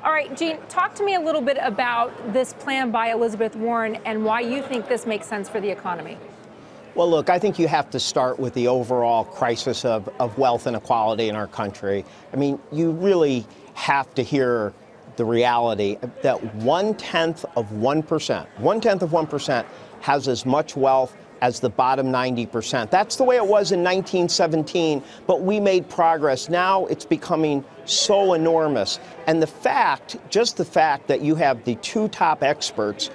All right, Gene, talk to me a little bit about this plan by Elizabeth Warren and why you think this makes sense for the economy. Well, look, I think you have to start with the overall crisis of wealth inequality in our country. I mean, you really have to hear the reality that 1/10% has as much wealth as the bottom 90%. That's the way it was in 1917, but we made progress. Now it's becoming so enormous. And just the fact that you have the two top experts,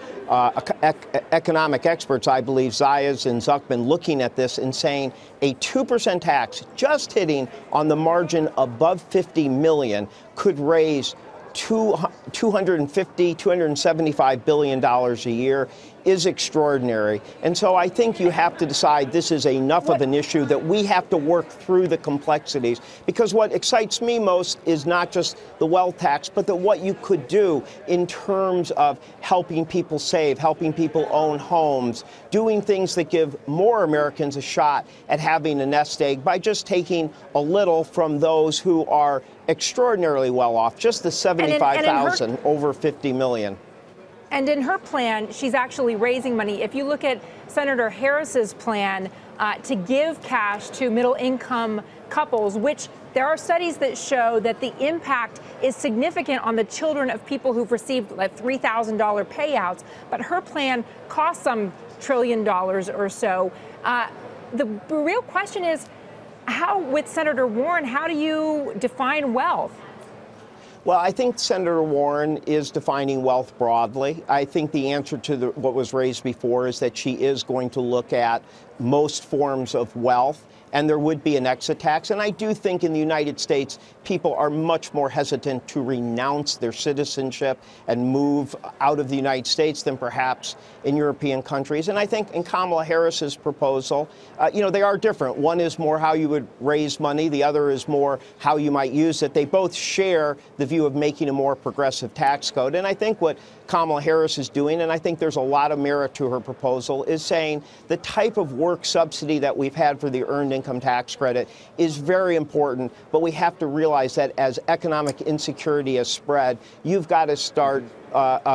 economic experts, I believe, Zayas and Zuckman, looking at this and saying a 2% tax just hitting on the margin above 50 million could raise $275 billion a year is extraordinary. And so I think you have to decide this is enough of an issue that we have to work through the complexities. Because what excites me most is not just the wealth tax, but what you could do in terms of helping people save, helping people own homes, doing things that give more Americans a shot at having a nest egg by just taking a little from those who are extraordinarily well off, just the 75,000 over 50 million. And in her plan, she's actually raising money. If you look at Senator Harris's plan to give cash to middle-income couples, which there are studies that show that the impact is significant on the children of people who've received like $3,000 payouts, but her plan costs some $1 trillion or so. The real question is, how, with Senator Warren, how do you define wealth? Well, I think Senator Warren is defining wealth broadly. I think the answer to what was raised before is that she is going to look at most forms of wealth, and there would be an exit tax. And I do think in the United States, people are much more hesitant to renounce their citizenship and move out of the United States than perhaps in European countries. And I think in Kamala Harris's proposal, they are different. One is more how you would raise money. The other is more how you might use it. They both share the view of making a more progressive tax code. And I think what Kamala Harris is doing, and I think there's a lot of merit to her proposal, is saying the type of work subsidy that we've had for the earned income tax credit is very important, but we have to realize that as economic insecurity has spread, you've got to start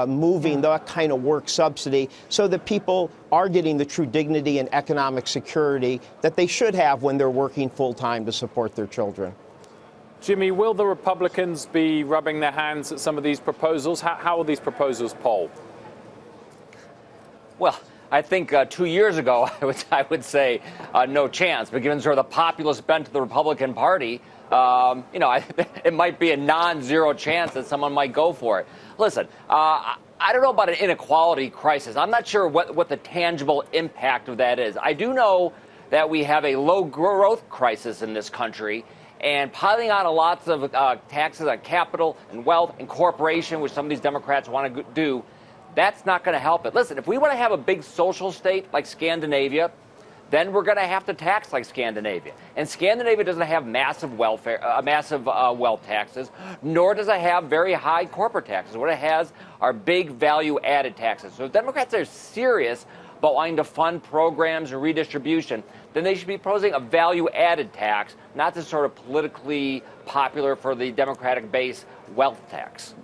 moving that kind of work subsidy so that people are getting the true dignity and economic security that they should have when they're working full-time to support their children. Jimmy, will the Republicans be rubbing their hands at some of these proposals? How will these proposals poll? Well, I think 2 years ago, I would say no chance. But given sort of the populist bent to the Republican Party, it might be a non-zero chance that someone might go for it. Listen, I don't know about an inequality crisis. I'm not sure what the tangible impact of that is. I do know that we have a low growth crisis in this country, and piling on lots of taxes on capital and wealth and corporation, which some of these Democrats want to do, that's not going to help it. Listen, if we want to have a big social state like Scandinavia, then we're going to have to tax like Scandinavia. And Scandinavia doesn't have massive wealth taxes, nor does it have very high corporate taxes. What it has are big value-added taxes. So if Democrats are serious about wanting to fund programs and redistribution, then they should be proposing a value-added tax, not this sort of politically popular for the Democratic base wealth tax.